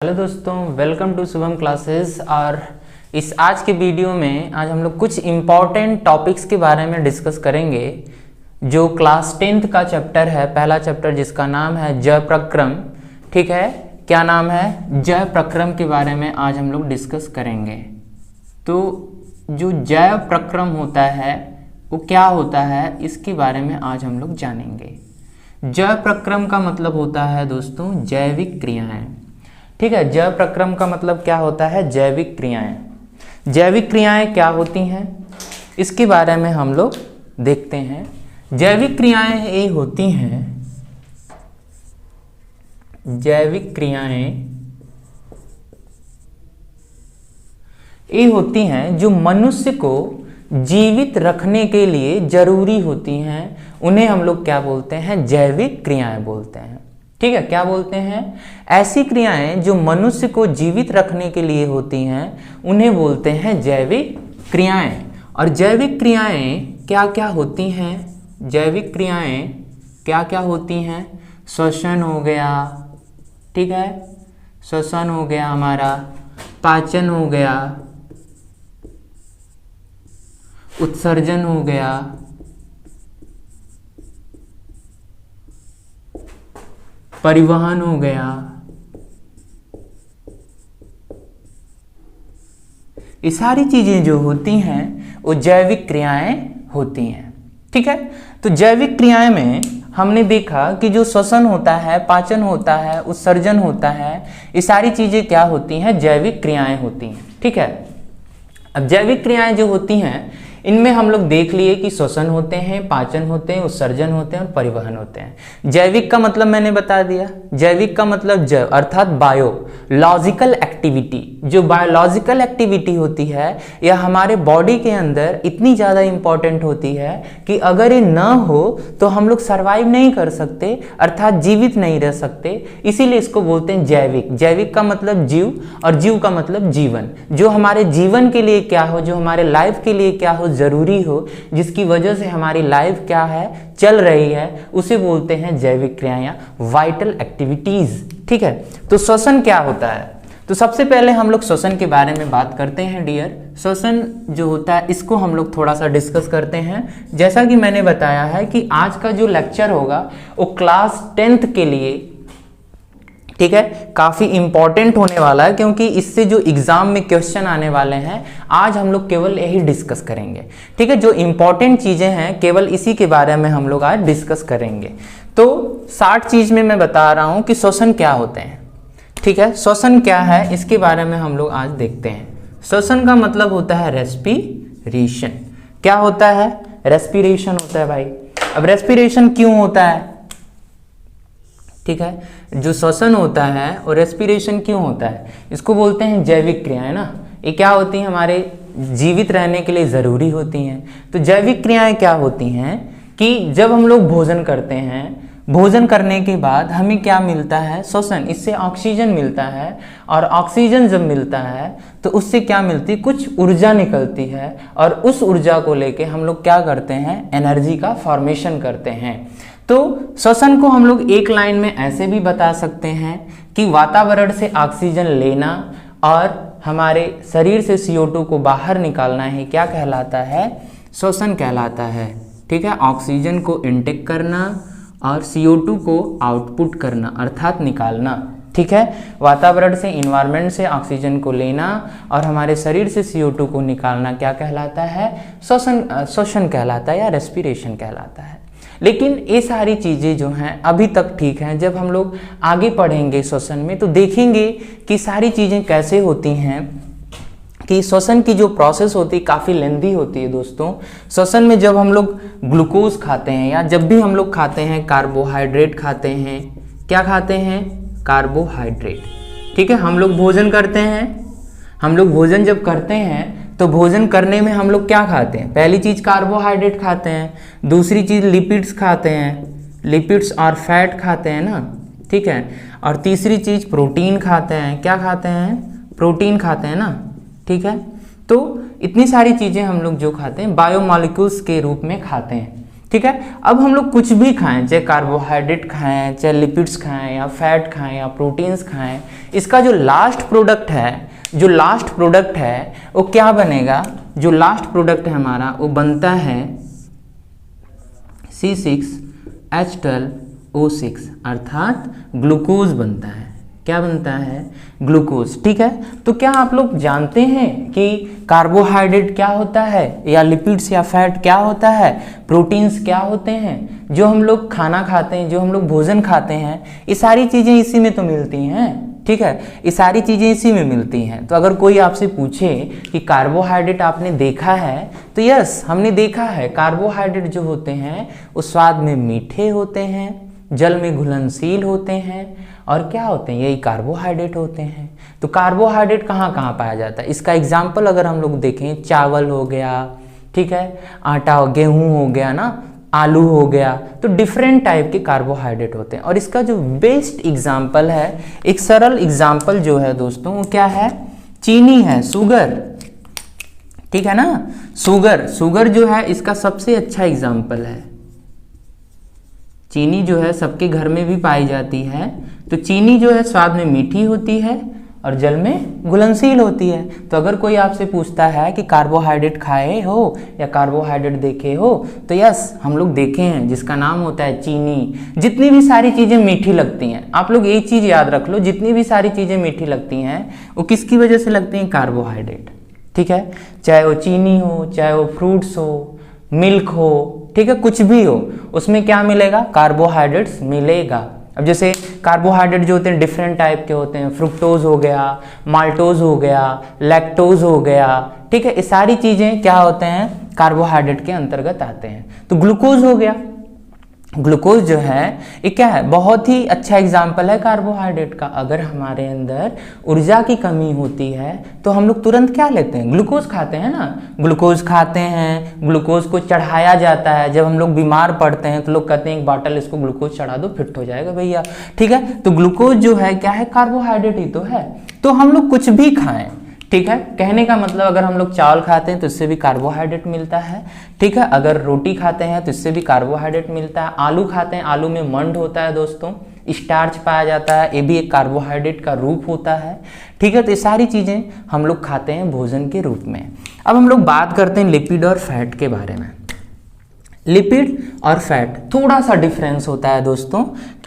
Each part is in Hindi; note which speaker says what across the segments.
Speaker 1: हेलो दोस्तों, वेलकम टू शुभम क्लासेस। और इस आज के वीडियो में आज हम लोग कुछ इम्पॉर्टेंट टॉपिक्स के बारे में डिस्कस करेंगे जो क्लास 10th का चैप्टर है, पहला चैप्टर जिसका नाम है जय प्रक्रम। ठीक है, क्या नाम है? जय प्रक्रम के बारे में आज हम लोग डिस्कस करेंगे। तो जो जय प्रक्रम होता है वो क्या होता है, इसके बारे में आज हम लोग जानेंगे। जय प्रक्रम का मतलब होता है दोस्तों जैविक क्रियाएं। ठीक है, जय प्रक्रम का मतलब क्या होता है? जैविक क्रियाएं। जैविक क्रियाएं क्या होती हैं इसके बारे में हम लोग देखते हैं। जैविक क्रियाएं ये होती हैं, जैविक क्रियाएं ये होती हैं जो मनुष्य को जीवित रखने के लिए जरूरी होती हैं। उन्हें हम लोग क्या बोलते हैं? जैविक क्रियाएं बोलते हैं। ठीक है, क्या बोलते हैं? ऐसी क्रियाएं जो मनुष्य को जीवित रखने के लिए होती हैं उन्हें बोलते हैं जैविक क्रियाएं। और जैविक क्रियाएं क्या क्या होती हैं? जैविक क्रियाएं क्या क्या होती हैं? श्वसन हो गया, ठीक है, श्वसन हो गया हमारा, पाचन हो गया, उत्सर्जन हो गया, परिवहन हो गया, ये सारी चीजें जो होती हैं वो जैविक क्रियाएं होती हैं। ठीक है, तो जैविक क्रियाएं में हमने देखा कि जो श्वसन होता है, पाचन होता है, उत्सर्जन होता है, ये सारी चीजें क्या होती हैं? जैविक क्रियाएं होती हैं। ठीक है, अब जैविक क्रियाएं जो होती हैं इनमें हम लोग देख लिए कि श्वसन होते हैं, पाचन होते हैं, उत्सर्जन होते हैं और परिवहन होते हैं। जैविक का मतलब मैंने बता दिया। जैविक का मतलब जैव अर्थात बायोलॉजिकल एक्टिविटी। जो बायोलॉजिकल एक्टिविटी होती है यह हमारे बॉडी के अंदर इतनी ज़्यादा इंपॉर्टेंट होती है कि अगर ये ना हो तो हम लोग सर्वाइव नहीं कर सकते, अर्थात जीवित नहीं रह सकते। इसीलिए इसको बोलते हैं जैविक। जैविक का मतलब जीव और जीव का मतलब जीवन। जो हमारे जीवन के लिए क्या हो, जो हमारे लाइफ के लिए क्या हो, जरूरी हो, जिसकी वजह से हमारी लाइफ क्या है, चल रही है, उसे बोलते हैं जैविक क्रियाएं या वाइटल एक्टिविटीज। ठीक है, तो श्वसन क्या होता है? तो सबसे पहले हम लोग श्वसन के बारे में बात करते हैं डियर। श्वसन जो होता है इसको हम लोग थोड़ा सा डिस्कस करते हैं। जैसा कि मैंने बताया है कि आज का जो लेक्चर होगा वो क्लास 10th के लिए, ठीक है, काफ़ी इंपॉर्टेंट होने वाला है, क्योंकि इससे जो एग्जाम में क्वेश्चन आने वाले हैं आज हम लोग केवल यही डिस्कस करेंगे। ठीक है, जो इंपॉर्टेंट चीज़ें हैं केवल इसी के बारे में हम लोग आज डिस्कस करेंगे। तो 60 चीज़ में मैं बता रहा हूँ कि श्वसन क्या होते हैं। ठीक है, श्वसन क्या है इसके बारे में हम लोग आज देखते हैं। श्वसन का मतलब होता है रेस्पिरेशन। क्या होता है? रेस्पिरेशन होता है भाई। अब रेस्पिरेशन क्यों होता है? ठीक है, जो श्वसन होता है और रेस्पिरेशन क्यों होता है, इसको बोलते हैं जैविक क्रियाएं ना। ये क्या होती हैं? हमारे जीवित रहने के लिए ज़रूरी होती हैं। तो जैविक क्रियाएं क्या होती हैं कि जब हम लोग भोजन करते हैं, भोजन करने के बाद हमें क्या मिलता है? श्वसन, इससे ऑक्सीजन मिलता है। और ऑक्सीजन जब मिलता है तो उससे क्या मिलती है? कुछ ऊर्जा निकलती है। और उस ऊर्जा को लेके हम लोग क्या करते हैं? एनर्जी का फॉर्मेशन करते हैं। तो श्वसन को हम लोग एक लाइन में ऐसे भी बता सकते हैं कि वातावरण से ऑक्सीजन लेना और हमारे शरीर से CO2 को बाहर निकालना ही क्या कहलाता है? श्वसन कहलाता है। ठीक है, ऑक्सीजन को इनटेक करना और CO2 को आउटपुट करना अर्थात निकालना। ठीक है, वातावरण से, इन्वायरमेंट से ऑक्सीजन को लेना और हमारे शरीर से CO2 को निकालना क्या कहलाता है? श्वसन कहलाता है या रेस्पिरेशन कहलाता है। लेकिन ये सारी चीज़ें जो हैं अभी तक ठीक हैं। जब हम लोग आगे पढ़ेंगे श्वसन में तो देखेंगे कि सारी चीज़ें कैसे होती हैं, कि श्वसन की जो प्रोसेस होती है काफ़ी लेंदी होती है दोस्तों। श्वसन में जब हम लोग ग्लूकोज खाते हैं या जब भी हम लोग खाते हैं कार्बोहाइड्रेट खाते हैं, क्या खाते हैं? कार्बोहाइड्रेट। ठीक है, हम लोग भोजन करते हैं। हम लोग भोजन जब करते हैं तो भोजन करने में हम लोग क्या खाते हैं? पहली चीज़ कार्बोहाइड्रेट खाते हैं, दूसरी चीज़ लिपिड्स खाते हैं, लिपिड्स और फैट खाते हैं ना। ठीक है, और तीसरी चीज़ प्रोटीन खाते हैं। क्या खाते हैं? प्रोटीन खाते हैं ना। ठीक है, तो इतनी सारी चीज़ें हम लोग जो खाते हैं बायोमॉलिक्यूल्स के रूप में खाते हैं। ठीक है। अब हम लोग कुछ भी खाएं, चाहे कार्बोहाइड्रेट खाएं, चाहे लिपिड्स खाएं, या फैट खाएं, या प्रोटीन्स खाएं, इसका जो लास्ट प्रोडक्ट है वो क्या बनेगा? जो लास्ट प्रोडक्ट है हमारा वो बनता है C6H12O6 अर्थात ग्लूकोज बनता है। क्या बनता है? ग्लूकोज। ठीक है। तो क्या आप लोग जानते हैं कि कार्बोहाइड्रेट क्या होता है, या लिपिड्स या फैट क्या होता है, प्रोटीन्स क्या होते हैं? जो हम लोग खाना खाते हैं, जो हम लोग भोजन खाते हैं, ये सारी चीज़ें इसी में तो मिलती हैं। ठीक है, ये सारी चीज़ें इसी में मिलती हैं। तो अगर कोई आपसे पूछे कि कार्बोहाइड्रेट आपने देखा है, तो यस, हमने देखा है। कार्बोहाइड्रेट जो होते हैं वो स्वाद में मीठे होते हैं, जल में घुलनशील होते हैं, और क्या होते हैं? यही कार्बोहाइड्रेट होते हैं। तो कार्बोहाइड्रेट कहाँ कहाँ पाया जाता है? इसका एग्जाम्पल अगर हम लोग देखें, चावल हो गया, ठीक है, आटा, गेहूँ हो गया ना, आलू हो गया, तो डिफरेंट टाइप के कार्बोहाइड्रेट होते हैं। और इसका जो बेस्ट एग्जाम्पल है, एक सरल एग्जाम्पल जो है दोस्तों, वो क्या है? चीनी है, शुगर। ठीक है ना, शुगर जो है इसका सबसे अच्छा एग्जाम्पल है। चीनी जो है सबके घर में भी पाई जाती है। तो चीनी जो है स्वाद में मीठी होती है और जल में घुलनशील होती है। तो अगर कोई आपसे पूछता है कि कार्बोहाइड्रेट खाए हो या कार्बोहाइड्रेट देखे हो, तो यस, हम लोग देखे हैं, जिसका नाम होता है चीनी। जितनी भी सारी चीज़ें मीठी लगती हैं, आप लोग एक चीज़ याद रख लो, जितनी भी सारी चीज़ें मीठी लगती हैं वो किसकी वजह से लगती हैं? कार्बोहाइड्रेट। ठीक है, चाहे वो चीनी हो, चाहे वो फ्रूट्स हो, मिल्क हो, ठीक है, कुछ भी हो, उसमें क्या मिलेगा? कार्बोहाइड्रेट्स मिलेगा। अब जैसे कार्बोहाइड्रेट जो होते हैं डिफरेंट टाइप के होते हैं, फ्रुक्टोज हो गया, माल्टोज हो गया, लैक्टोज हो गया, ठीक है, ये सारी चीज़ें क्या होते हैं? कार्बोहाइड्रेट के अंतर्गत आते हैं। तो ग्लूकोज हो गया, ग्लूकोज जो है ये क्या है? बहुत ही अच्छा एग्जाम्पल है कार्बोहाइड्रेट का। अगर हमारे अंदर ऊर्जा की कमी होती है तो हम लोग तुरंत क्या लेते हैं? ग्लूकोज खाते हैं ना। ग्लूकोज खाते हैं, ग्लूकोज को चढ़ाया जाता है। जब हम लोग बीमार पड़ते हैं तो लोग कहते हैं एक बॉटल इसको ग्लूकोज चढ़ा दो, फिट हो जाएगा भैया। ठीक है, तो ग्लूकोज जो है क्या है? कार्बोहाइड्रेट ही तो है। तो हम लोग कुछ भी खाएं, ठीक है, कहने का मतलब अगर हम लोग चावल खाते हैं तो इससे भी कार्बोहाइड्रेट मिलता है। ठीक है, अगर रोटी खाते हैं तो इससे भी कार्बोहाइड्रेट मिलता है। आलू खाते हैं, आलू में मंड होता है दोस्तों, स्टार्च पाया जाता है, ये भी एक कार्बोहाइड्रेट का रूप होता है। ठीक है, तो ये सारी चीज़ें हम लोग खाते हैं भोजन के रूप में। अब हम लोग बात करते हैं लिपिड और फैट के बारे में। लिपिड और फैट थोड़ा सा डिफरेंस होता है दोस्तों।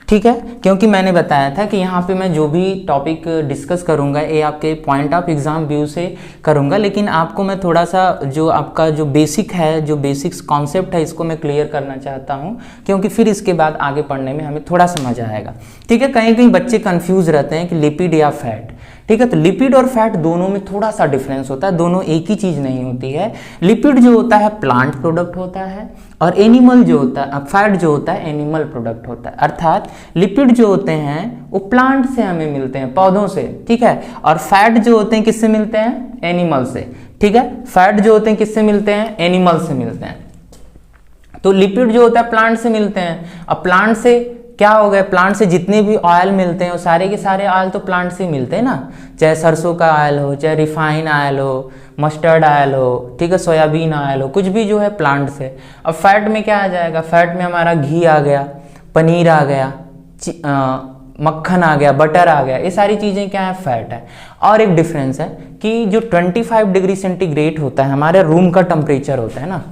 Speaker 1: ठीक है, क्योंकि मैंने बताया था कि यहाँ पे मैं जो भी टॉपिक डिस्कस करूँगा ये आपके पॉइंट ऑफ एग्जाम व्यू से करूँगा, लेकिन आपको मैं थोड़ा सा जो आपका जो बेसिक है, जो बेसिक्स कॉन्सेप्ट है, इसको मैं क्लियर करना चाहता हूँ, क्योंकि फिर इसके बाद आगे पढ़ने में हमें थोड़ा समझ आएगा। ठीक है, कहीं कहीं बच्चे कन्फ्यूज रहते हैं कि लिपिड या फैट। ठीक है, तो लिपिड और फैट दोनों में थोड़ा सा डिफरेंस होता है, दोनों एक ही चीज़ नहीं होती है। लिपिड जो होता है प्लांट प्रोडक्ट होता है, और एनिमल जो होता है, फैट जो होता है एनिमल प्रोडक्ट होता है। अर्थात लिपिड जो होते हैं वो प्लांट से हमें मिलते हैं, पौधों से। ठीक है, और फैट जो होते हैं किससे मिलते हैं? एनिमल से। ठीक है, फैट जो होते हैं किससे मिलते हैं? एनिमल से मिलते हैं। तो लिपिड जो होता है प्लांट से मिलते हैं। अब प्लांट से क्या हो गया? प्लांट से जितने भी ऑयल मिलते हैं वो सारे के सारे ऑयल तो प्लांट से मिलते हैं ना, चाहे सरसों का ऑयल हो, चाहे रिफाइन ऑयल हो, मस्टर्ड ऑयल हो, ठीक है, सोयाबीन ऑयल हो, कुछ भी जो है प्लांट से। अब फैट में क्या आ जाएगा? फैट में हमारा घी आ गया, पनीर आ गया, मक्खन आ गया, बटर आ गया, ये सारी चीज़ें क्या है? फैट है। और एक डिफरेंस है कि जो 25 डिग्री सेंटीग्रेड होता है, हमारे रूम का टेम्परेचर होता है ना,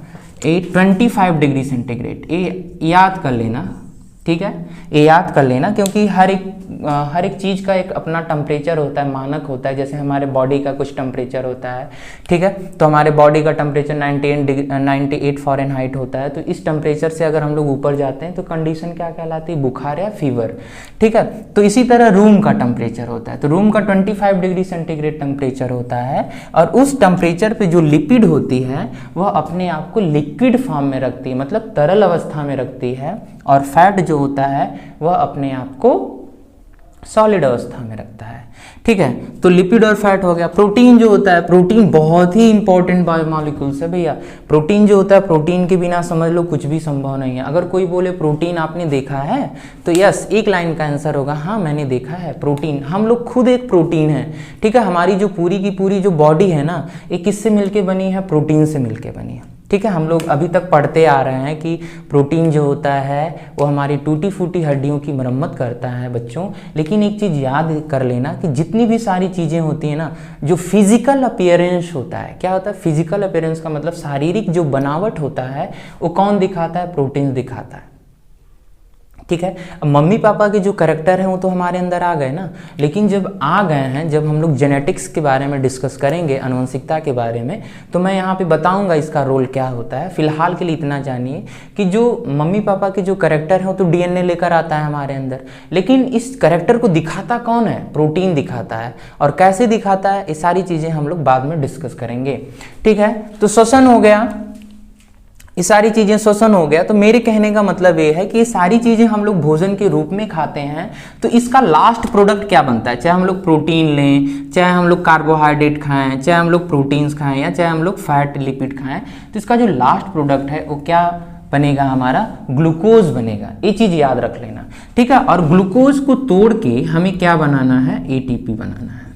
Speaker 1: ये 25 डिग्री सेंटीग्रेड, ये याद कर लेना। ठीक है, ये याद कर लेना, क्योंकि हर एक चीज़ का एक अपना टेम्परेचर होता है, मानक होता है। जैसे हमारे बॉडी का कुछ टेम्परेचर होता है, ठीक है, तो हमारे बॉडी का टेम्परेचर 98 फ़ारेनहाइट होता है। तो इस टेम्परेचर से अगर हम लोग ऊपर जाते हैं तो कंडीशन क्या कहलाती है? बुखार या फीवर। ठीक है, तो इसी तरह रूम का टेम्परेचर होता है। तो रूम का 25 डिग्री सेंटीग्रेड टेम्परेचर होता है, और उस टेम्परेचर पे जो लिपिड होती है वह अपने आप को लिक्विड फॉर्म में रखती है, मतलब तरल अवस्था में रखती है, और फैट जो होता है वह अपने आप को सॉलिड अवस्था में रखता है। ठीक है, तो लिपिड और फैट हो गया। प्रोटीन जो होता है, प्रोटीन बहुत ही इंपॉर्टेंट बायोमॉलिक्यूल्स है भैया। प्रोटीन जो होता है, प्रोटीन के बिना समझ लो कुछ भी संभव नहीं है। अगर कोई बोले प्रोटीन आपने देखा है, तो यस, एक लाइन का आंसर होगा हाँ मैंने देखा है प्रोटीन। हम लोग खुद एक प्रोटीन है। ठीक है, हमारी जो पूरी की पूरी जो बॉडी है ना, ये किससे मिलके बनी है? प्रोटीन से मिलके बनी है। ठीक है, हम लोग अभी तक पढ़ते आ रहे हैं कि प्रोटीन जो होता है वो हमारी टूटी फूटी हड्डियों की मरम्मत करता है बच्चों। लेकिन एक चीज़ याद कर लेना कि जितनी भी सारी चीज़ें होती हैं ना, जो फिजिकल अपीयरेंस होता है, क्या होता है फिजिकल अपीयरेंस का मतलब शारीरिक जो बनावट होता है वो कौन दिखाता है, प्रोटीन दिखाता है। ठीक है, अब मम्मी पापा के जो कैरेक्टर हैं वो तो हमारे अंदर आ गए ना, लेकिन जब आ गए हैं, जब हम लोग जेनेटिक्स के बारे में डिस्कस करेंगे, आनुवंशिकता के बारे में, तो मैं यहाँ पे बताऊंगा इसका रोल क्या होता है। फिलहाल के लिए इतना जानिए कि जो मम्मी पापा के जो कैरेक्टर हैं वो तो डीएनए लेकर आता है हमारे अंदर, लेकिन इस कैरेक्टर को दिखाता कौन है, प्रोटीन दिखाता है। और कैसे दिखाता है, ये सारी चीज़ें हम लोग बाद में डिस्कस करेंगे। ठीक है, तो श्वसन हो गया, ये सारी चीज़ें श्वसन हो गया। तो मेरे कहने का मतलब ये है कि ये सारी चीज़ें हम लोग भोजन के रूप में खाते हैं, तो इसका लास्ट प्रोडक्ट क्या बनता है, चाहे हम लोग प्रोटीन लें, चाहे हम लोग कार्बोहाइड्रेट खाएं, चाहे हम लोग प्रोटीन्स खाएं, या चाहे हम लोग फैट लिपिड खाएं, तो इसका जो लास्ट प्रोडक्ट है वो क्या बनेगा, हमारा ग्लूकोज बनेगा। ये चीज़ याद रख लेना। ठीक है, और ग्लूकोज को तोड़ के हमें क्या बनाना है, एटीपी बनाना है।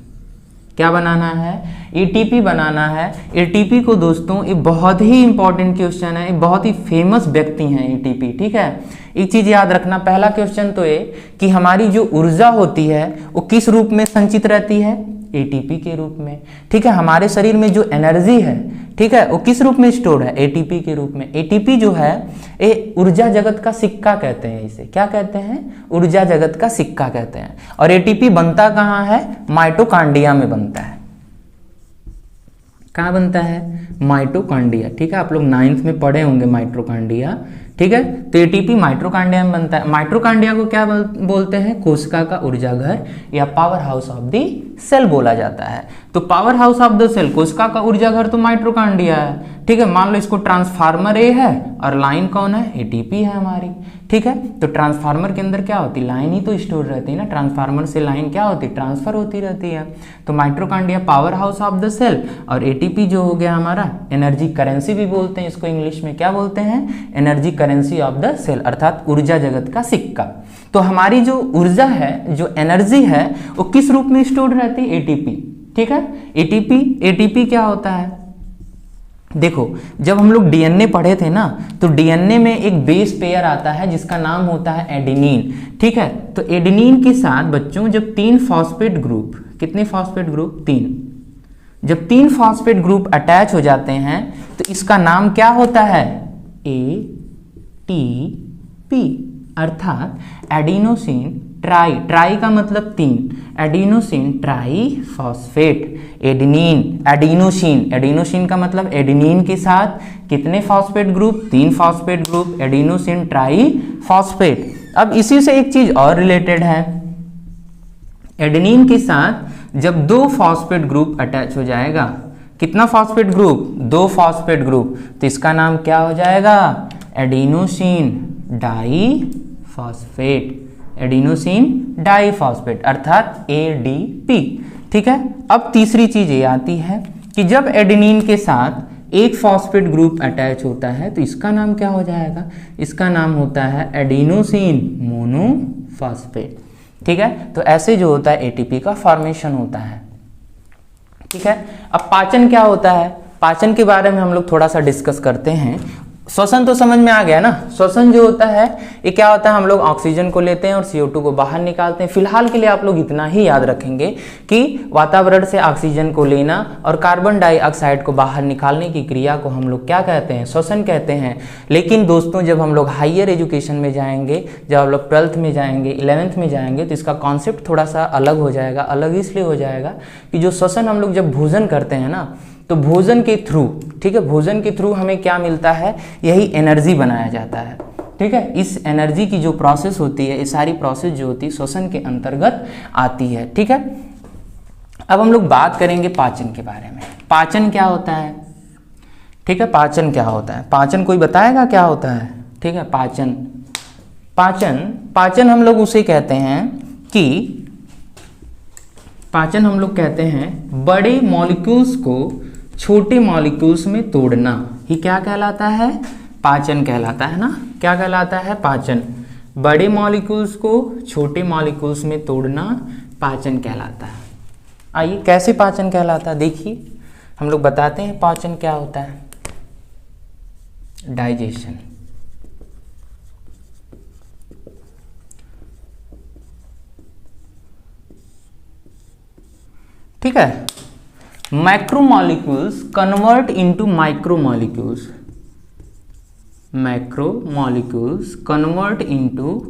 Speaker 1: क्या बनाना है, एटीपी बनाना है। एटीपी को दोस्तों, ये बहुत ही इंपॉर्टेंट क्वेश्चन है, ये बहुत ही फेमस व्यक्ति हैं एटीपी। ठीक है, एक चीज याद रखना, पहला क्वेश्चन तो ये कि हमारी जो ऊर्जा होती है वो किस रूप में संचित रहती है, एटीपी के रूप में। ठीक है, हमारे शरीर में जो एनर्जी है, ठीक है, वो किस रूप में स्टोर है, एटीपी के रूप में। एटीपी जो है ये ऊर्जा जगत का सिक्का कहते हैं, इसे क्या कहते हैं, ऊर्जा जगत का सिक्का कहते हैं। और एटीपी बनता कहाँ है, माइटोकॉन्ड्रिया में बनता है। कहाँ बनता है, माइटोकॉन्ड्रिया। ठीक है, आप लोग 9th में पढ़े होंगे माइटोकॉन्ड्रिया। ठीक है, तो एटीपी माइटोकॉन्ड्रिया में बनता है। माइटोकॉन्ड्रिया को क्या बोलते हैं, कोशिका का ऊर्जा घर या power house of the cell बोला जाता है। तो power house of the cell, कोशिका का ऊर्जा घर तो माइटोकॉन्ड्रिया है। ठीक है, मान लो इसको ट्रांसफार्मर ए है और लाइन कौन है, एटीपी है हमारी। ठीक है, तो ट्रांसफार्मर के अंदर क्या होती है, लाइन ही तो स्टोर रहती है ना, ट्रांसफार्मर से लाइन क्या होती है, ट्रांसफर होती रहती है। तो mitochondria power house of the cell, और एटीपी जो हो गया हमारा एनर्जी करेंसी भी बोलते हैं इसको, इंग्लिश में क्या बोलते हैं, energy currency of the cell, अर्थात ऊर्जा जगत का सिक्का। तो हमारी जो ऊर्जा है, जो एनर्जी है, वो किस रूप में स्टोर रहती है, एटीपी। ठीक है, एटीपी क्या होता है, देखो जब हम लोग डीएनए पढ़े थे ना, तो डीएनए में एक बेस पेयर आता है जिसका नाम होता है एडेनिन। ठीक है, तो एडेनिन के साथ बच्चों जब 3 फॉस्फेट ग्रुप, कितने फॉस्फेट ग्रुप, 3, जब 3 फॉस्फेट ग्रुप अटैच हो जाते हैं तो इसका नाम क्या होता है, एटीपी, अर्थात एडिनोसिन ट्राई का मतलब 3, एडिनोसिन ट्राई फॉस्फेट, एडिनोसिन का मतलब एडेनिन के साथ कितने phosphate group, 3 phosphate group, adenosine try phosphate. अब इसी से एक चीज और रिलेटेड है, एडेनिन के साथ जब 2 फॉस्फेट ग्रुप अटैच हो जाएगा, कितना फॉस्फेट ग्रुप, 2 फॉस्फेट ग्रुप, तो इसका नाम क्या हो जाएगा, एडिनोसिन डाइफॉस्फेट, एडिनोसिन डाइफॉस्फेट, अर्थात एडीपी। ठीक है, अब तीसरी चीज ये आती है कि जब एडेनिन के साथ एक फॉस्फेट ग्रुप अटैच होता है तो इसका नाम क्या हो जाएगा, इसका नाम होता है एडिनोसिन मोनोफॉस्फेट। ठीक है, तो ऐसे जो होता है एटीपी का फॉर्मेशन होता है। ठीक है, अब पाचन क्या होता है, पाचन के बारे में हम लोग थोड़ा सा डिस्कस करते हैं। श्वसन तो समझ में आ गया ना, श्वसन जो होता है ये क्या होता है, हम लोग ऑक्सीजन को लेते हैं और CO2 को बाहर निकालते हैं। फिलहाल के लिए आप लोग इतना ही याद रखेंगे कि वातावरण से ऑक्सीजन को लेना और कार्बन डाइऑक्साइड को बाहर निकालने की क्रिया को हम लोग क्या कहते हैं, श्वसन कहते हैं। लेकिन दोस्तों जब हम लोग हायर एजुकेशन में जाएंगे, जब हम लोग 12th में जाएंगे, 11th में जाएंगे, तो इसका कॉन्सेप्ट थोड़ा सा अलग हो जाएगा। अलग इसलिए हो जाएगा कि जो श्वसन हम लोग जब भोजन करते हैं ना, तो भोजन के थ्रू, ठीक है, भोजन के थ्रू हमें क्या मिलता है, यही एनर्जी बनाया जाता है। ठीक है, इस एनर्जी की जो प्रोसेस होती है, ये सारी प्रोसेस जो होती है श्वसन के अंतर्गत आती है। ठीक है, अब हम लोग बात करेंगे पाचन के बारे में। पाचन क्या होता है, ठीक है, पाचन क्या होता है, पाचन कोई बताएगा क्या होता है। ठीक है, पाचन हम लोग उसे कहते हैं कि पाचन हम लोग कहते हैं बड़े मॉलिक्यूल्स को छोटे मॉलिक्यूल्स में तोड़ना ही क्या कहलाता है, पाचन कहलाता है ना। क्या कहलाता है, पाचन, बड़े मॉलिक्यूल्स को छोटे मॉलिक्यूल्स में तोड़ना पाचन कहलाता है। आइए कैसे पाचन कहलाता है देखिए, हम लोग बताते हैं पाचन क्या होता है। डाइजेशन। ठीक है, macromolecules convert into micromolecules, macromolecules convert into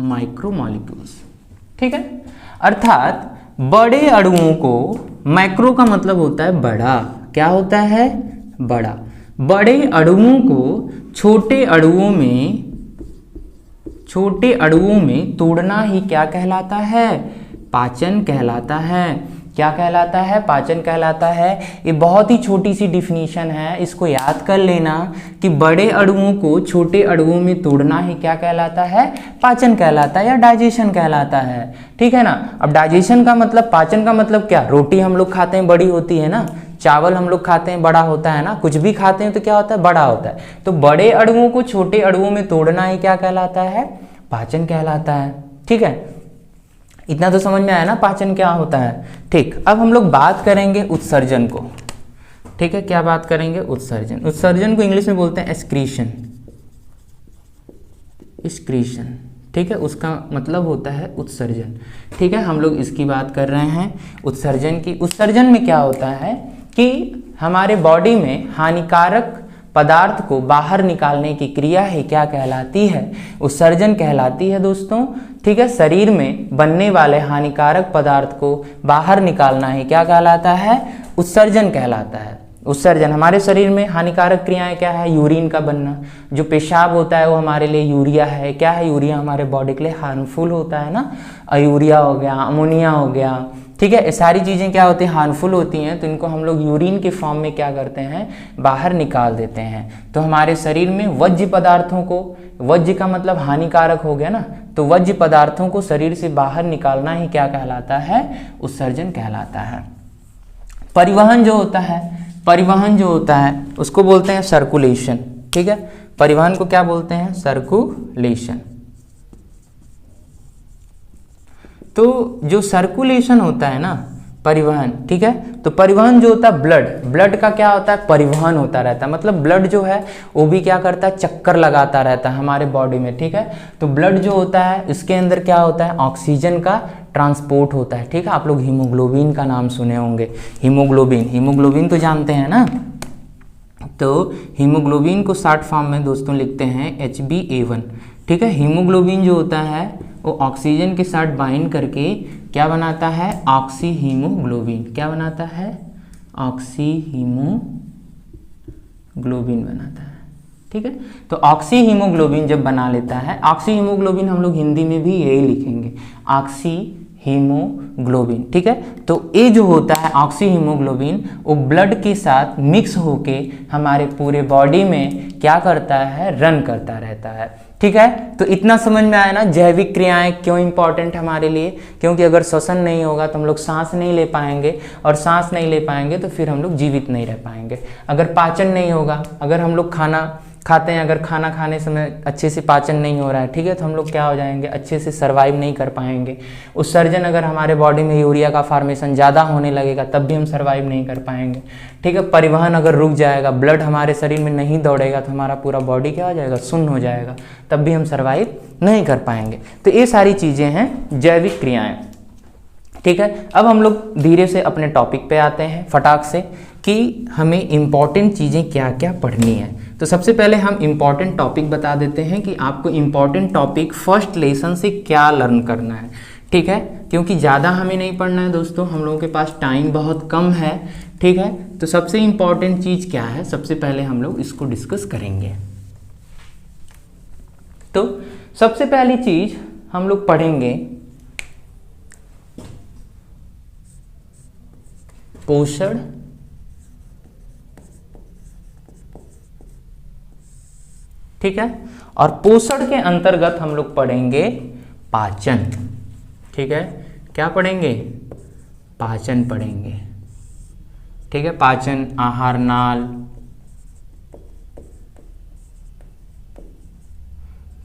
Speaker 1: micromolecules. ठीक है, अर्थात बड़े अणुओं को, मैक्रो का मतलब होता है बड़ा, क्या होता है, बड़ा, बड़े अणुओं को छोटे अणुओं में तोड़ना ही क्या कहलाता है, पाचन कहलाता है। क्या कहलाता है, पाचन कहलाता है। ये बहुत ही छोटी सी डिफिनीशन है, इसको याद कर लेना कि बड़े अणुओं को छोटे अणुओं में तोड़ना ही क्या कहलाता है, पाचन कहलाता है या डाइजेशन कहलाता है। ठीक है ना। अब डाइजेशन का मतलब, पाचन का मतलब क्या, रोटी हम लोग खाते हैं बड़ी होती है ना, चावल हम लोग खाते हैं बड़ा होता है ना, कुछ भी खाते हैं तो क्या होता है, बड़ा होता है। तो बड़े अणुओं को छोटे अणुओं में तोड़ना ही क्या कहलाता है, पाचन कहलाता है। ठीक है, इतना तो समझ में आया ना पाचन क्या होता है। ठीक, अब हम लोग बात करेंगे उत्सर्जन को। ठीक है, क्या बात करेंगे, उत्सर्जन। उत्सर्जन को इंग्लिश में बोलते हैं एक्सक्रीशन, एक्सक्रीशन। ठीक है, उसका मतलब होता है उत्सर्जन। ठीक है, हम लोग इसकी बात कर रहे हैं उत्सर्जन की। उत्सर्जन में क्या होता है कि हमारे बॉडी में हानिकारक पदार्थ को बाहर निकालने की क्रिया ही क्या कहलाती है, उत्सर्जन कहलाती है दोस्तों। ठीक है, शरीर में बनने वाले हानिकारक पदार्थ को बाहर निकालना ही क्या कहलाता है, उत्सर्जन कहलाता है। उत्सर्जन, हमारे शरीर में हानिकारक क्रियाएं क्या है, यूरिन का बनना, जो पेशाब होता है वो हमारे लिए यूरिया है। क्या है, यूरिया हमारे बॉडी के लिए हार्मफुल होता है ना, यूरिया हो गया, अमोनिया हो गया। ठीक है, ये सारी चीज़ें क्या होती हैं, हार्मफुल होती हैं, तो इनको हम लोग यूरिन के फॉर्म में क्या करते हैं, बाहर निकाल देते हैं। तो हमारे शरीर में वज्य पदार्थों को, वज्य का मतलब हानिकारक हो गया ना, तो वज्य पदार्थों को शरीर से बाहर निकालना ही क्या कहलाता है, उत्सर्जन कहलाता है। परिवहन जो होता है, परिवहन जो होता है उसको बोलते हैं सर्कुलेशन। ठीक है, परिवहन को क्या बोलते हैं, सर्कुलेशन। तो जो सर्कुलेशन होता है ना, परिवहन, ठीक है, तो परिवहन जो होता है, ब्लड, ब्लड का क्या होता है, परिवहन होता रहता है। मतलब ब्लड जो है वो भी क्या करता है, चक्कर लगाता रहता है हमारे बॉडी में। ठीक है, तो ब्लड जो होता है इसके अंदर क्या होता है, ऑक्सीजन का ट्रांसपोर्ट होता है। ठीक है, आप लोग हीमोग्लोबिन का नाम सुने होंगे, हीमोग्लोबिन, हीमोग्लोबिन तो जानते हैं ना। तो हीमोग्लोबिन को शॉर्ट फॉर्म में दोस्तों लिखते हैं HbA1। ठीक है, हीमोग्लोबिन जो होता है वो ऑक्सीजन के साथ बाइंड करके क्या बनाता है, ऑक्सी हीमोग्लोबिन। क्या बनाता है, ऑक्सी हीमोग्लोबिन बनाता है। ठीक है, तो ऑक्सी हीमोग्लोबिन जब बना लेता है, ऑक्सी हीमोग्लोबिन हम लोग हिंदी में भी यही लिखेंगे, ऑक्सी हीमोग्लोबिन। ठीक है, तो ये जो होता है ऑक्सी हीमोग्लोबिन, वो ब्लड के साथ मिक्स होके हमारे पूरे बॉडी में क्या करता है, रन करता रहता है। ठीक है, तो इतना समझ में आया ना जैविक क्रियाएं क्यों इंपॉर्टेंट हमारे लिए, क्योंकि अगर श्वसन नहीं होगा तो हम लोग सांस नहीं ले पाएंगे, और सांस नहीं ले पाएंगे तो फिर हम लोग जीवित नहीं रह पाएंगे। अगर पाचन नहीं होगा, अगर हम लोग खाना खाते हैं, अगर खाना खाने समय अच्छे से पाचन नहीं हो रहा है, ठीक है, तो हम लोग क्या हो जाएंगे, अच्छे से सर्वाइव नहीं कर पाएंगे। उत्सर्जन, अगर हमारे बॉडी में यूरिया का फॉर्मेशन ज़्यादा होने लगेगा तब भी हम सर्वाइव नहीं कर पाएंगे। ठीक है, परिवहन अगर रुक जाएगा, ब्लड हमारे शरीर में नहीं दौड़ेगा तो हमारा पूरा बॉडी क्या हो जाएगा, सुन्न हो जाएगा, तब भी हम सर्वाइव नहीं कर पाएंगे। तो ये सारी चीज़ें हैं जैविक क्रियाएँ। ठीक है, अब हम लोग धीरे से अपने टॉपिक पे आते हैं फटाक से कि हमें इम्पॉर्टेंट चीज़ें क्या क्या पढ़नी है। तो सबसे पहले हम इम्पॉर्टेंट टॉपिक बता देते हैं कि आपको इम्पॉर्टेंट टॉपिक फर्स्ट लेसन से क्या लर्न करना है। ठीक है, क्योंकि ज़्यादा हमें नहीं पढ़ना है दोस्तों, हम लोगों के पास टाइम बहुत कम है। ठीक है, तो सबसे इम्पॉर्टेंट चीज़ क्या है, सबसे पहले हम लोग इसको डिस्कस करेंगे। तो सबसे पहली चीज़ हम लोग पढ़ेंगे पोषण, ठीक है, और पोषण के अंतर्गत हम लोग पढ़ेंगे पाचन। ठीक है, क्या पढ़ेंगे, पाचन पढ़ेंगे। ठीक है, पाचन, आहार नाल,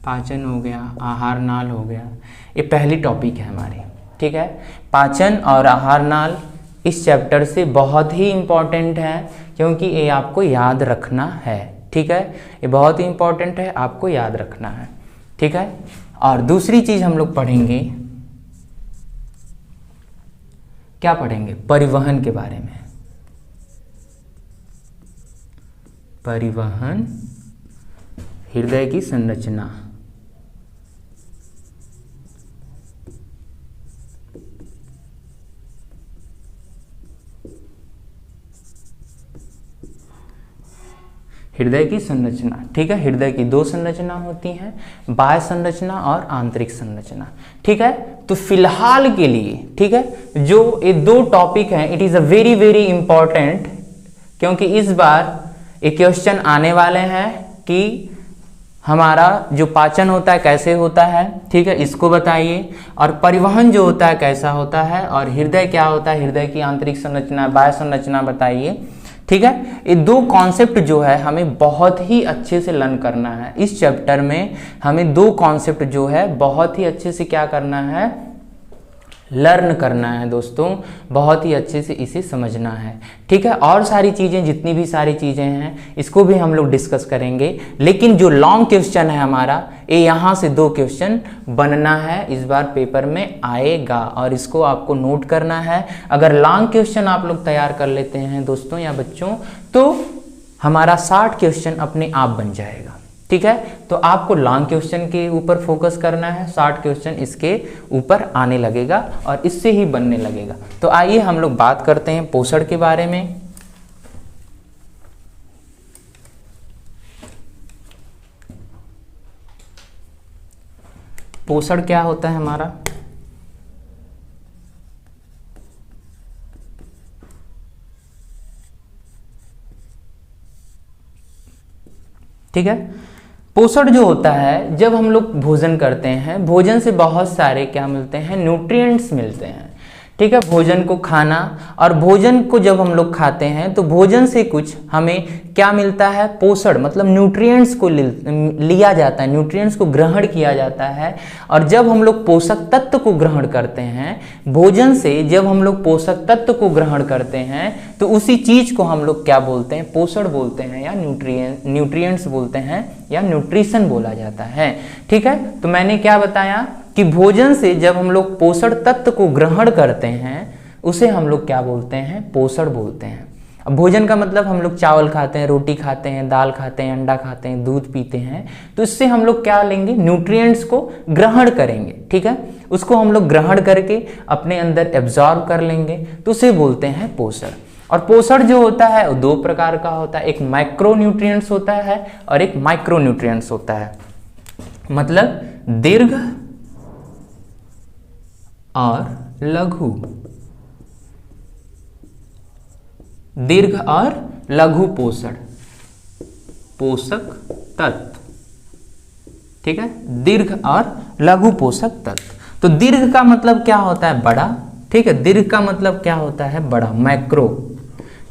Speaker 1: पाचन हो गया, आहार नाल हो गया, ये पहली टॉपिक है हमारी। ठीक है, पाचन और आहार नाल इस चैप्टर से बहुत ही इम्पॉर्टेंट है, क्योंकि ये आपको याद रखना है। ठीक है, ये बहुत ही इंपॉर्टेंट है, आपको याद रखना है। ठीक है, और दूसरी चीज हम लोग पढ़ेंगे, क्या पढ़ेंगे? परिवहन के बारे में। परिवहन, हृदय की संरचना, हृदय की संरचना। ठीक है, हृदय की दो संरचना होती हैं, बाह्य संरचना और आंतरिक संरचना। ठीक है, तो फिलहाल के लिए, ठीक है, जो ये दो टॉपिक हैं, it is a very very important, क्योंकि इस बार एक क्वेश्चन आने वाले हैं कि हमारा जो पाचन होता है कैसे होता है, ठीक है, इसको बताइए, और परिवहन जो होता है कैसा होता है, और हृदय क्या होता है, हृदय की आंतरिक संरचना, बाह्य संरचना बताइए। ठीक है, ये दो कॉन्सेप्ट जो है हमें बहुत ही अच्छे से लर्न करना है। इस चैप्टर में हमें दो कॉन्सेप्ट जो है बहुत ही अच्छे से क्या करना है, लर्न करना है दोस्तों, बहुत ही अच्छे से इसे समझना है। ठीक है, और सारी चीज़ें, जितनी भी सारी चीज़ें हैं, इसको भी हम लोग डिस्कस करेंगे, लेकिन जो लॉन्ग क्वेश्चन है हमारा, ये यहाँ से दो क्वेश्चन बनना है, इस बार पेपर में आएगा, और इसको आपको नोट करना है। अगर लॉन्ग क्वेश्चन आप लोग तैयार कर लेते हैं दोस्तों या बच्चों, तो हमारा 60 क्वेश्चन अपने आप बन जाएगा। ठीक है, तो आपको लॉन्ग क्वेश्चन के ऊपर फोकस करना है, 60 क्वेश्चन इसके ऊपर आने लगेगा और इससे ही बनने लगेगा। तो आइए हम लोग बात करते हैं पोषण के बारे में। पोषण क्या होता है हमारा? ठीक है, पोषण जो होता है, जब हम लोग भोजन करते हैं, भोजन से बहुत सारे क्या मिलते हैं, न्यूट्रिएंट्स मिलते हैं। ठीक है, भोजन को खाना, और भोजन को जब हम लोग खाते हैं तो भोजन से कुछ हमें क्या मिलता है, पोषण, मतलब न्यूट्रिएंट्स को लिया जाता है, न्यूट्रिएंट्स को ग्रहण किया जाता है। और जब हम लोग पोषक तत्व को ग्रहण करते हैं भोजन से, जब हम लोग पोषक तत्व को ग्रहण करते हैं तो उसी चीज को हम लोग क्या बोलते हैं, पोषण बोलते हैं, या न्यूट्रिएंट्स बोलते हैं, या न्यूट्रिशन बोला जाता है। ठीक है, तो मैंने क्या बताया कि भोजन से जब हम लोग पोषण तत्व को ग्रहण करते हैं उसे हम लोग क्या बोलते हैं, पोषण बोलते हैं। अब भोजन का मतलब हम लोग चावल खाते हैं, रोटी खाते हैं, दाल खाते हैं, अंडा खाते हैं, दूध पीते हैं, तो इससे हम लोग क्या लेंगे, न्यूट्रिएंट्स को ग्रहण करेंगे। ठीक है, उसको हम लोग ग्रहण करके अपने अंदर एब्जॉर्ब कर लेंगे, तो उसे बोलते हैं पोषण। और पोषण जो होता है वो दो प्रकार का होता है, एक मैक्रो न्यूट्रिएंट्स होता है और एक माइक्रो न्यूट्रिएंट्स होता है। मतलब दीर्घ और लघु, दीर्घ और लघु पोषण, पोषक तत्व। ठीक है, दीर्घ और लघु पोषक तत्व। तो दीर्घ का मतलब क्या होता है, बड़ा। ठीक है, दीर्घ का मतलब क्या होता है, बड़ा, मैक्रो।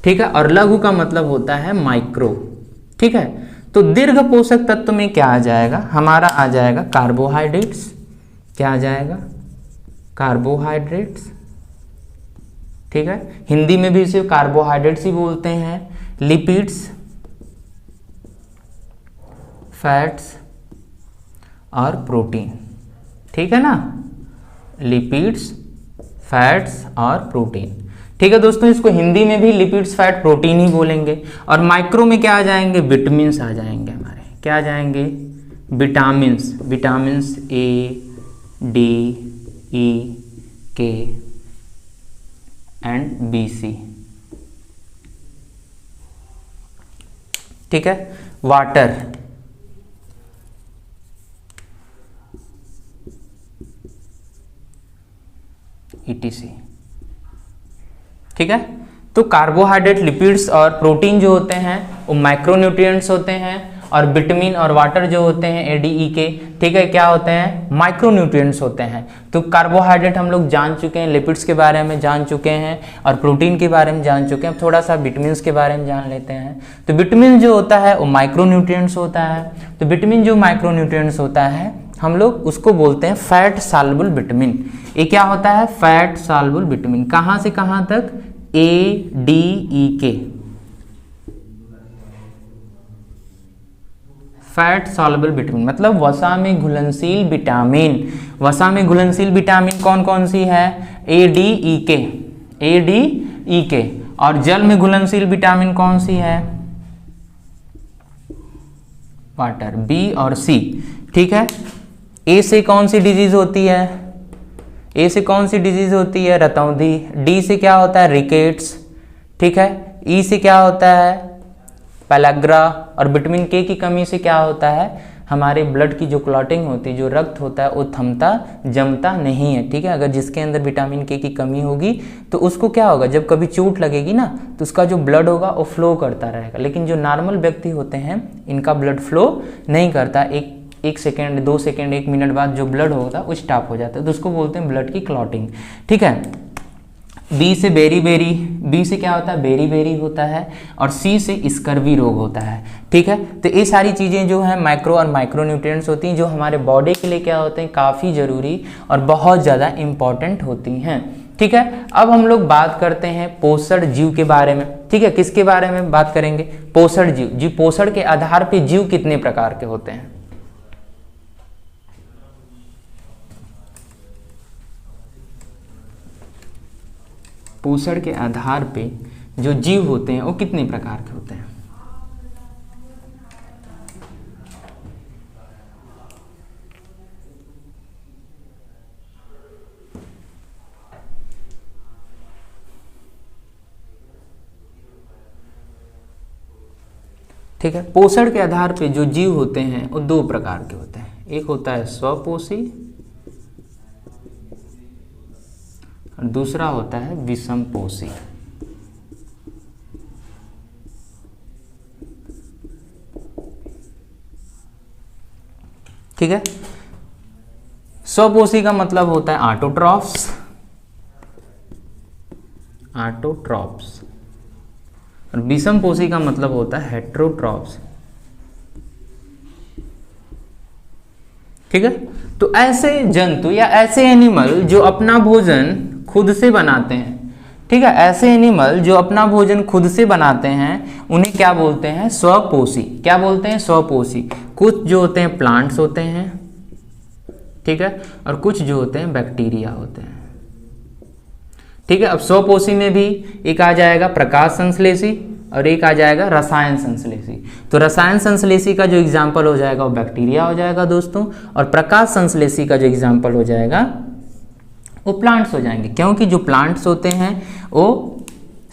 Speaker 1: ठीक है, और लघु का मतलब होता है माइक्रो। ठीक है, तो दीर्घ पोषक तत्व में क्या आ जाएगा, हमारा आ जाएगा कार्बोहाइड्रेट्स। क्या आ जाएगा, कार्बोहाइड्रेट्स। ठीक है, हिंदी में भी सिर्फ कार्बोहाइड्रेट्स ही बोलते हैं। लिपिड्स, फैट्स और प्रोटीन। ठीक है ना, लिपिड्स, फैट्स और प्रोटीन। ठीक है दोस्तों, इसको हिंदी में भी लिपिड्स, फैट, प्रोटीन ही बोलेंगे। और माइक्रो में क्या आ जाएंगे, विटामिन्स आ जाएंगे हमारे। क्या आ जाएंगे, विटामिन्स। विटामिन्स ए, डी, ई, के एंड बी, सी। ठीक है, वाटर, ETC। ठीक है, तो कार्बोहाइड्रेट, लिपिड्स और प्रोटीन जो होते हैं वो माइक्रोन्यूट्रिएंट्स होते हैं, और विटामिन और वाटर जो होते हैं ADE के, ठीक है, क्या होते हैं, माइक्रोन्यूट्रिएंट्स होते हैं। तो कार्बोहाइड्रेट हम लोग जान चुके हैं, लिपिड्स के बारे में जान चुके हैं, और प्रोटीन के बारे में जान चुके हैं। अब थोड़ा सा विटामिन के बारे में जान लेते हैं। तो विटामिन जो होता है वो माइक्रोन्यूट्रिएंट्स होता है। तो विटामिन जो माइक्रोन्यूट्रिएंट्स होता है हम लोग उसको बोलते हैं फैट सॉल्युबल विटामिन। ये क्या होता है, फैट सॉल्युबल विटामिन। कहाँ से कहाँ तक, ADE के। फैट सॉल्युबल विटामिन मतलब वसा में घुलनशील विटामिन। वसा में घुलनशील विटामिन कौन कौन सी है? ए डी ई के, ए डी ई के। और जल में घुलनशील विटामिन कौन सी है? वाटर, बी और सी। ठीक है। ए से कौन सी डिजीज होती है? ए से कौन सी डिजीज होती है? रतौंधी। डी से क्या होता है? रिकेट्स। ठीक है। ई से क्या होता है? पेलाग्रा। और विटामिन के की कमी से क्या होता है? हमारे ब्लड की जो क्लॉटिंग होती है, जो रक्त होता है, वो थमता जमता नहीं है। ठीक है। अगर जिसके अंदर विटामिन के की कमी होगी तो उसको क्या होगा? जब कभी चोट लगेगी ना तो उसका जो ब्लड होगा वो फ्लो करता रहेगा। लेकिन जो नॉर्मल व्यक्ति होते हैं इनका ब्लड फ्लो नहीं करता। एक सेकेंड, 2 सेकेंड, 1 मिनट बाद जो ब्लड होता है वो स्टॉप हो जाता है, तो उसको बोलते हैं ब्लड की क्लॉटिंग। ठीक है। बी से बेरी बेरी, बी से क्या होता है? बेरी बेरी होता है। और सी से स्कर्वी रोग होता है। ठीक है। तो ये सारी चीज़ें जो हैं माइक्रो और माइक्रो न्यूट्रिएंट्स होती हैं, जो हमारे बॉडी के लिए क्या होते हैं? काफ़ी ज़रूरी और बहुत ज़्यादा इम्पॉर्टेंट होती हैं। ठीक है। अब हम लोग बात करते हैं पोषण जीव के बारे में। ठीक है। किसके बारे में बात करेंगे? पोषण जीव। जी, पोषण के आधार पर जीव कितने प्रकार के होते हैं? पोषण के आधार पे जो जीव होते हैं वो कितने प्रकार के होते हैं? ठीक है। पोषण के आधार पे जो जीव होते हैं वो 2 प्रकार के होते हैं। एक होता है स्वपोषी और दूसरा होता है विषमपोषी। ठीक है। स्वपोषी का मतलब होता है ऑटोट्रॉफ्स, ऑटोट्रॉफ्स। और विषमपोषी का मतलब होता है हेटेरोट्रॉफ्स। ठीक है। तो ऐसे जंतु या ऐसे एनिमल जो अपना भोजन खुद से बनाते हैं, ठीक है, ऐसे एनिमल जो अपना भोजन खुद से बनाते हैं उन्हें क्या बोलते हैं? स्वपोषी। क्या बोलते हैं? स्वपोषी। कुछ जो होते हैं प्लांट्स होते हैं, ठीक है, और कुछ जो होते हैं बैक्टीरिया होते हैं। ठीक है। अब स्वपोषी में भी एक आ जाएगा प्रकाश संश्लेषी और एक आ जाएगा रसायन संश्लेषी। तो रसायन संश्लेषी का जो एग्जाम्पल हो जाएगा वो बैक्टीरिया हो जाएगा दोस्तों, और प्रकाश संश्लेषी का जो एग्जाम्पल हो जाएगा वो प्लांट्स हो जाएंगे। क्योंकि जो प्लांट्स होते हैं वो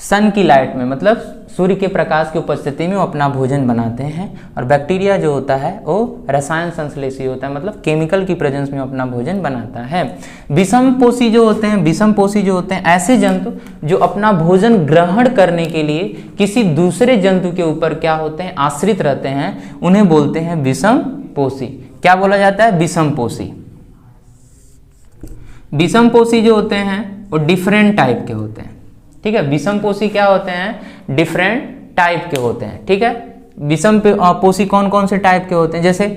Speaker 1: सन की लाइट में, मतलब सूर्य के प्रकाश की उपस्थिति में वो अपना भोजन बनाते हैं, और बैक्टीरिया जो होता है वो रसायन संश्लेषी होता है, मतलब केमिकल की प्रेजेंस में अपना भोजन बनाता है। विषमपोषी जो होते हैं, विषमपोषी जो होते हैं ऐसे जंतु जो अपना भोजन ग्रहण करने के लिए किसी दूसरे जंतु के ऊपर क्या होते हैं? आश्रित रहते हैं, उन्हें बोलते हैं विषमपोषी। क्या बोला जाता है? विषमपोषी। विषमपोषी जो होते हैं वो डिफरेंट टाइप के होते हैं। ठीक है। विषमपोषी क्या होते हैं? डिफरेंट टाइप के होते हैं। ठीक है। विषमपोषी कौन कौन से टाइप के होते हैं? जैसे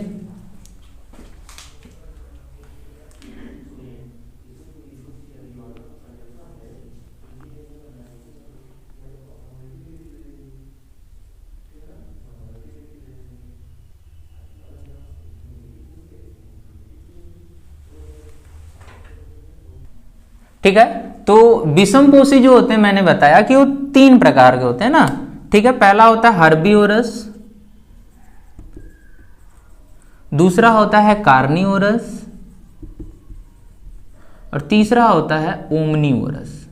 Speaker 1: ठीक है। तो विषमपोषी जो होते हैं मैंने बताया कि वो 3 प्रकार के होते हैं ना। ठीक है। पहला होता है हर्बीवोरस, दूसरा होता है कार्निवोरस और तीसरा होता है ओमनीवोरस।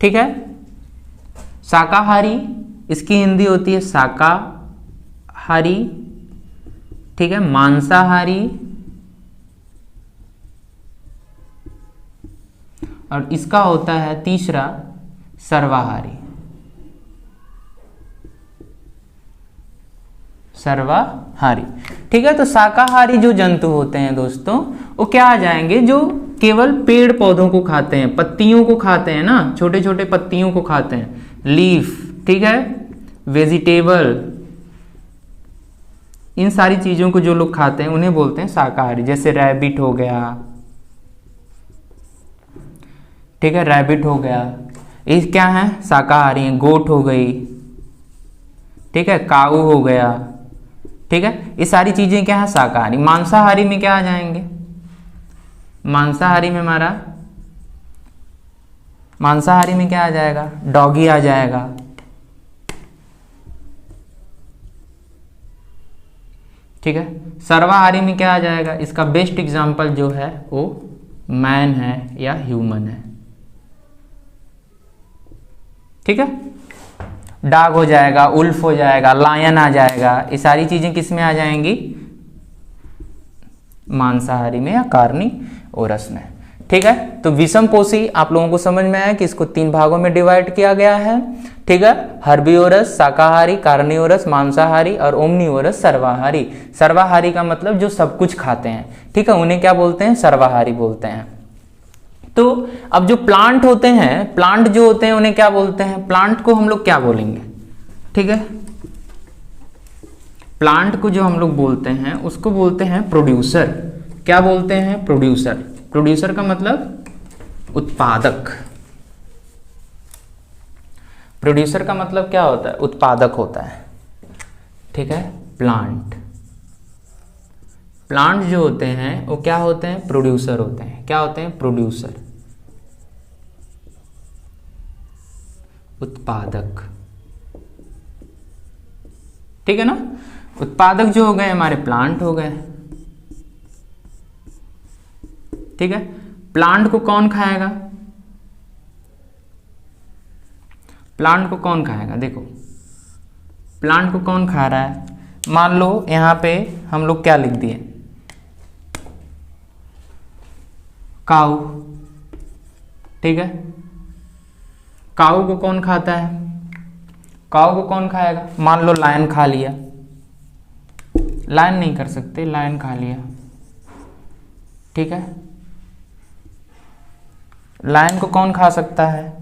Speaker 1: ठीक है। शाकाहारी, इसकी हिंदी होती है शाकाहारी। ठीक है। मांसाहारी, और इसका होता है तीसरा सर्वाहारी। सर्वाहारी। ठीक है। तो शाकाहारी जो जंतु होते हैं दोस्तों वो क्या आ जाएंगे? जो केवल पेड़ पौधों को खाते हैं, पत्तियों को खाते हैं ना, छोटे छोटे पत्तियों को खाते हैं, लीफ। ठीक है। वेजिटेबल, इन सारी चीजों को जो लोग खाते हैं उन्हें बोलते हैं शाकाहारी। जैसे रैबिट हो गया, ठीक है, रैबिट हो गया, ये क्या है? शाकाहारी है। गोट हो गई, ठीक है, काऊ हो गया, ठीक है, ये सारी चीजें क्या है शाकाहारी। मांसाहारी में क्या आ जाएंगे, मांसाहारी में हमारा, मांसाहारी में क्या आ जाएगा, डॉगी आ जाएगा, ठीक है। सर्वाहारी में क्या आ जाएगा, इसका बेस्ट एग्जांपल जो है वो मैन है या ह्यूमन है, ठीक है। डॉग हो जाएगा, उल्फ हो जाएगा, लायन आ जाएगा, ये सारी चीजें किस में आ जाएंगी, मांसाहारी में या कार्निवोरस में, ठीक है। तो विषमपोषी आप लोगों को समझ में आया कि इसको 3 भागों में डिवाइड किया गया है, ठीक है। हर्बिवोरस शाकाहारी, कार्निवोरस मांसाहारी और ओमनिवोरस सर्वाहारी। सर्वाहारी का मतलब जो सब कुछ खाते हैं, ठीक है, उन्हें क्या बोलते हैं, सर्वाहारी बोलते हैं। तो अब जो प्लांट होते हैं, प्लांट जो होते हैं उन्हें क्या बोलते हैं, प्लांट को हम लोग क्या बोलेंगे, ठीक है। प्लांट को जो हम लोग बोलते हैं उसको बोलते हैं प्रोड्यूसर। क्या बोलते हैं, प्रोड्यूसर। प्रोड्यूसर का मतलब उत्पादक। प्रोड्यूसर का मतलब क्या होता है, उत्पादक होता है, ठीक है। प्लांट, प्लांट जो होते हैं वो क्या होते हैं, प्रोड्यूसर होते हैं। क्या होते हैं, प्रोड्यूसर, उत्पादक, ठीक है ना। उत्पादक जो हो गए हमारे प्लांट हो गए, ठीक है। प्लांट को कौन खाएगा, प्लांट को कौन खाएगा, देखो प्लांट को कौन खा रहा है। मान लो यहां पे हम लोग क्या लिख दिए, काऊ, ठीक है। काऊ को कौन खाता है, काऊ को कौन खाएगा, मान लो लायन खा लिया, लायन नहीं कर सकते, लायन खा लिया, ठीक है। लायन को कौन खा सकता है,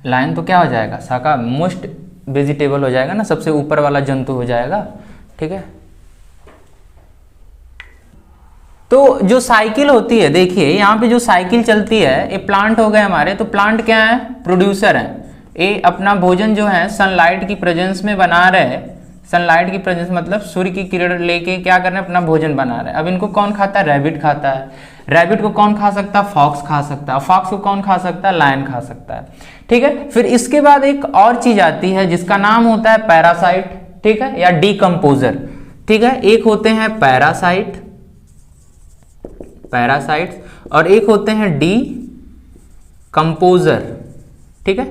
Speaker 1: लायन तो क्या हो जाएगा, शाका मोस्ट वेजिटेबल हो जाएगा ना, सबसे ऊपर वाला जंतु हो जाएगा, ठीक है। तो जो साइकिल होती है, देखिए यहाँ पे जो साइकिल चलती है, ये प्लांट हो गए हमारे। तो प्लांट क्या है, प्रोड्यूसर है। ये अपना भोजन जो है सनलाइट की प्रेजेंस में बना रहे हैं। सनलाइट की प्रेजेंस मतलब सूर्य की किरण लेके क्या कर रहे हैं, अपना भोजन बना रहे हैं। अब इनको कौन खाता है, रैबिट खाता है। रैबिट को कौन खा सकता है, फॉक्स खा सकता है। फॉक्स को कौन खा सकता है, लायन खा सकता है, ठीक है। फिर इसके बाद एक और चीज आती है जिसका नाम होता है पैरासाइट, ठीक है, या डीकंपोजर, ठीक है। एक होते हैं पैरासाइट, पैरासाइट्स, और एक होते हैं डी कंपोजर, ठीक है।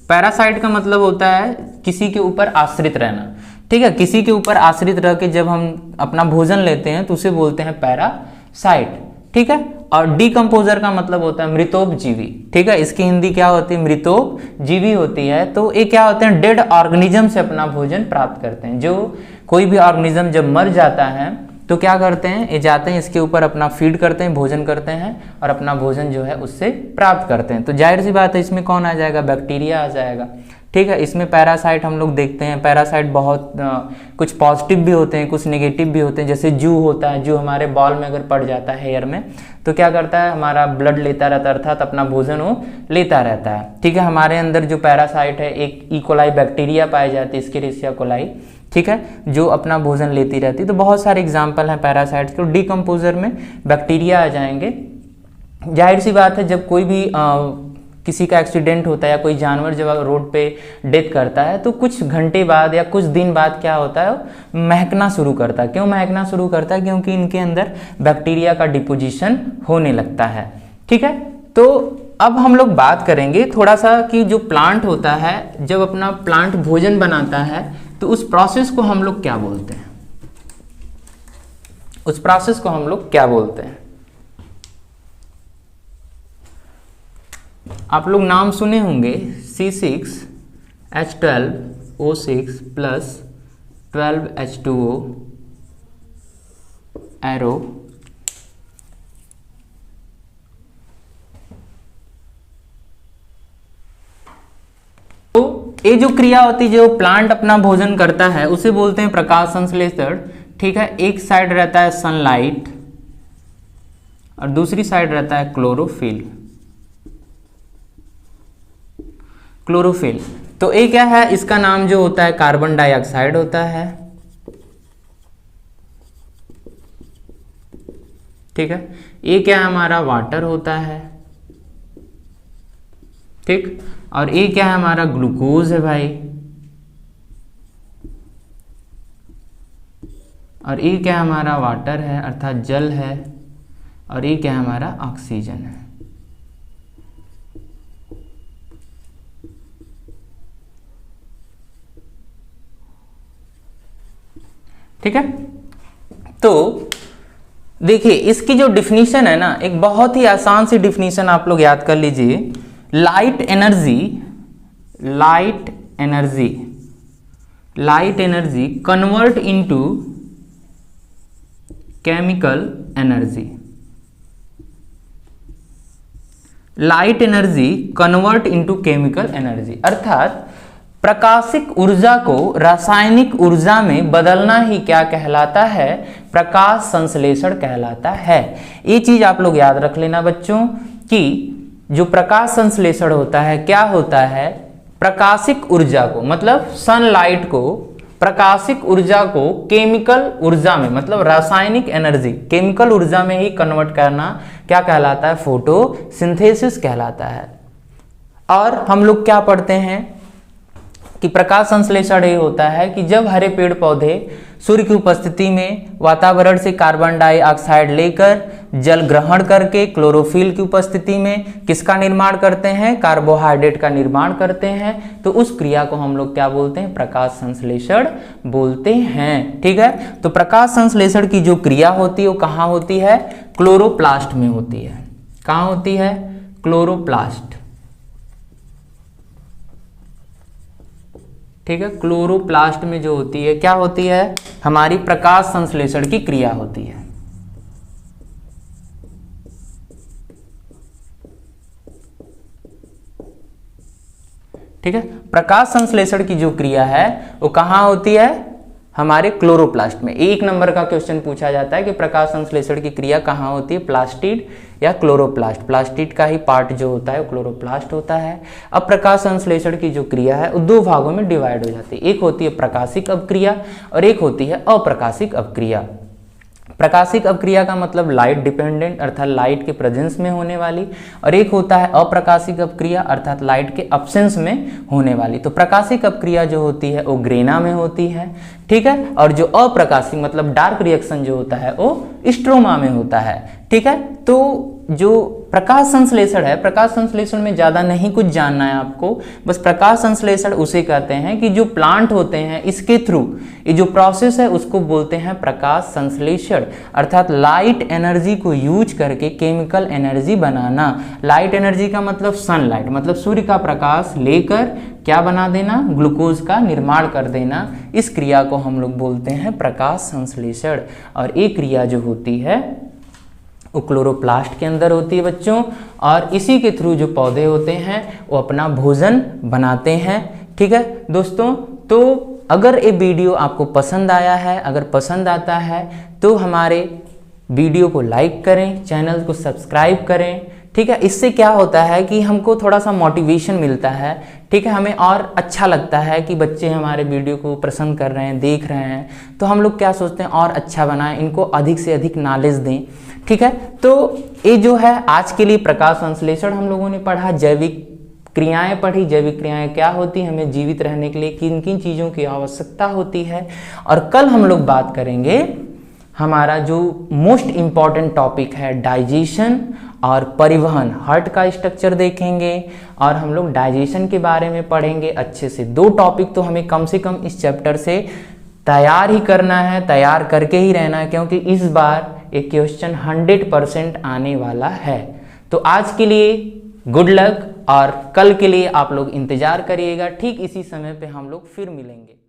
Speaker 1: पैरासाइट का मतलब होता है किसी के ऊपर आश्रित रहना, ठीक है। किसी के ऊपर आश्रित रह के जब हम अपना भोजन लेते हैं तो उसे बोलते हैं पैरासाइट, ठीक है। और डीकंपोजर का मतलब होता है मृतोपजीवी, ठीक है। इसकी हिंदी क्या होती है, मृतोपजीवी होती है। तो ये क्या होते हैं, डेड ऑर्गेनिज्म से अपना भोजन प्राप्त करते हैं। जो कोई भी ऑर्गेनिज्म जब मर जाता है तो क्या करते हैं, ये जाते हैं इसके ऊपर अपना फीड करते हैं, भोजन करते हैं और अपना भोजन जो है उससे प्राप्त करते हैं। तो जाहिर सी बात है इसमें कौन आ जाएगा, बैक्टीरिया आ जाएगा, ठीक है। इसमें पैरासाइट हम लोग देखते हैं, पैरासाइट बहुत कुछ पॉजिटिव भी होते हैं, कुछ नेगेटिव भी होते हैं। जैसे जू होता है, जू हमारे बॉल में अगर पड़ जाता है हेयर में तो क्या करता है, हमारा ब्लड लेता रहता है, अर्थात अपना भोजन वो लेता रहता है, ठीक है। हमारे अंदर जो पैरासाइट है, एक इकोलाई बैक्टीरिया पाई जाती है, एस्केरिसिया कोलाई, ठीक है, जो अपना भोजन लेती रहती है। तो बहुत सारे एग्जाम्पल हैं पैरासाइट्स के। डीकंपोजर में बैक्टीरिया आ जाएंगे। जाहिर सी बात है जब कोई भी किसी का एक्सीडेंट होता है या कोई जानवर जब रोड पे डेथ करता है तो कुछ घंटे बाद या कुछ दिन बाद क्या होता है, महकना शुरू करता है। क्यों महकना शुरू करता है, क्योंकि इनके अंदर बैक्टीरिया का डिपोजिशन होने लगता है, ठीक है। तो अब हम लोग बात करेंगे थोड़ा सा कि जो प्लांट होता है, जब अपना प्लांट भोजन बनाता है तो उस प्रोसेस को हम लोग क्या बोलते हैं, उस प्रोसेस को हम लोग क्या बोलते हैं। आप लोग नाम सुने होंगे C6H12O6 प्लस 12H2O एरो, तो ये जो क्रिया होती है, जो प्लांट अपना भोजन करता है उसे बोलते हैं प्रकाश संश्लेषण, ठीक है। एक साइड रहता है सनलाइट और दूसरी साइड रहता है क्लोरोफिल। क्लोरोफिल तो ए क्या है, इसका नाम जो होता है कार्बन डाइऑक्साइड होता है, ठीक है। ये क्या है हमारा वाटर होता है, ठीक। और ये क्या है हमारा ग्लूकोज है भाई, और ये क्या है हमारा वाटर है अर्थात जल है, और ये क्या है हमारा ऑक्सीजन है, ठीक है। तो देखिए इसकी जो डिफिनीशन है ना, एक बहुत ही आसान सी डिफिनीशन आप लोग याद कर लीजिए। Light energy convert into chemical energy, light energy convert into chemical energy, अर्थात प्रकाशिक ऊर्जा को रासायनिक ऊर्जा में बदलना ही क्या कहलाता है, प्रकाश संश्लेषण कहलाता है। ये चीज आप लोग याद रख लेना बच्चों कि जो प्रकाश संश्लेषण होता है क्या होता है, प्रकाशिक ऊर्जा को मतलब सनलाइट को, प्रकाशिक ऊर्जा को केमिकल ऊर्जा में मतलब रासायनिक एनर्जी केमिकल ऊर्जा में ही कन्वर्ट करना क्या कहलाता है, फोटोसिंथेसिस कहलाता है। और हम लोग क्या पढ़ते हैं कि प्रकाश संश्लेषण ये होता है कि जब हरे पेड़ पौधे सूर्य की उपस्थिति में वातावरण से कार्बन डाइऑक्साइड लेकर जल ग्रहण करके क्लोरोफिल की उपस्थिति में किसका निर्माण करते हैं, कार्बोहाइड्रेट का निर्माण करते हैं, तो उस क्रिया को हम लोग क्या बोलते हैं, प्रकाश संश्लेषण बोलते हैं, ठीक है। तो प्रकाश संश्लेषण की जो क्रिया होती है वो कहाँ होती है, क्लोरोप्लास्ट में होती है। कहाँ होती है, क्लोरोप्लास्ट, ठीक है। क्लोरोप्लास्ट में जो होती है क्या होती है, हमारी प्रकाश संश्लेषण की क्रिया होती है, ठीक है। प्रकाश संश्लेषण की जो क्रिया है वो कहाँ होती है, हमारे क्लोरोप्लास्ट में। एक नंबर का क्वेश्चन पूछा जाता है कि प्रकाश संश्लेषण की क्रिया कहाँ होती है, प्लास्टिड या क्लोरोप्लास्ट। प्लास्टिड का ही पार्ट जो होता है वो क्लोरोप्लास्ट होता है। अब प्रकाश संश्लेषण की जो क्रिया है वो दो भागों में डिवाइड हो जाती है, एक होती है प्रकाशिक अपक्रिया और एक होती है अप्रकाशिक अपक्रिया। प्रकाशिक अपक्रिया का मतलब लाइट डिपेंडेंट अर्थात लाइट के प्रेजेंस में होने वाली, और एक होता है अप्रकाशिक अपक्रिया अर्थात लाइट के अब्सेंस में होने वाली। तो प्रकाशिक अपक्रिया जो होती है वो ग्रेना में होती है, ठीक है, और जो अप्रकाशिक मतलब डार्क रिएक्शन जो होता है वो स्ट्रोमा में होता है, ठीक है। तो जो प्रकाश संश्लेषण है, प्रकाश संश्लेषण में ज़्यादा नहीं कुछ जानना है आपको, बस प्रकाश संश्लेषण उसे कहते हैं कि जो प्लांट होते हैं इसके थ्रू ये जो प्रोसेस है उसको बोलते हैं प्रकाश संश्लेषण, अर्थात लाइट एनर्जी को यूज करके केमिकल एनर्जी बनाना। लाइट एनर्जी का मतलब सनलाइट मतलब सूर्य का प्रकाश लेकर क्या बना देना, ग्लूकोज का निर्माण कर देना। इस क्रिया को हम लोग बोलते हैं प्रकाश संश्लेषण। और ये क्रिया जो होती है वो क्लोरोप्लास्ट के अंदर होती है बच्चों, और इसी के थ्रू जो पौधे होते हैं वो अपना भोजन बनाते हैं, ठीक है दोस्तों। तो अगर ये वीडियो आपको पसंद आया है, अगर पसंद आता है तो हमारे वीडियो को लाइक करें, चैनल को सब्सक्राइब करें, ठीक है। इससे क्या होता है कि हमको थोड़ा सा मोटिवेशन मिलता है, ठीक है, हमें और अच्छा लगता है कि बच्चे हमारे वीडियो को पसंद कर रहे हैं, देख रहे हैं, तो हम लोग क्या सोचते हैं और अच्छा बनाएं, इनको अधिक से अधिक नॉलेज दें, ठीक है। तो ये जो है आज के लिए प्रकाश संश्लेषण हम लोगों ने पढ़ा, जैविक क्रियाएं पढ़ी, जैविक क्रियाएं क्या होती हैं, हमें जीवित रहने के लिए किन किन चीज़ों की आवश्यकता होती है। और कल हम लोग बात करेंगे, हमारा जो मोस्ट इम्पॉर्टेंट टॉपिक है डाइजेशन और परिवहन, हार्ट का स्ट्रक्चर देखेंगे और हम लोग डाइजेशन के बारे में पढ़ेंगे अच्छे से। 2 टॉपिक तो हमें कम से कम इस चैप्टर से तैयार ही करना है, तैयार करके ही रहना है, क्योंकि इस बार एक क्वेश्चन 100% आने वाला है। तो आज के लिए गुड लक और कल के लिए आप लोग इंतजार करिएगा, ठीक इसी समय पे हम लोग फिर मिलेंगे।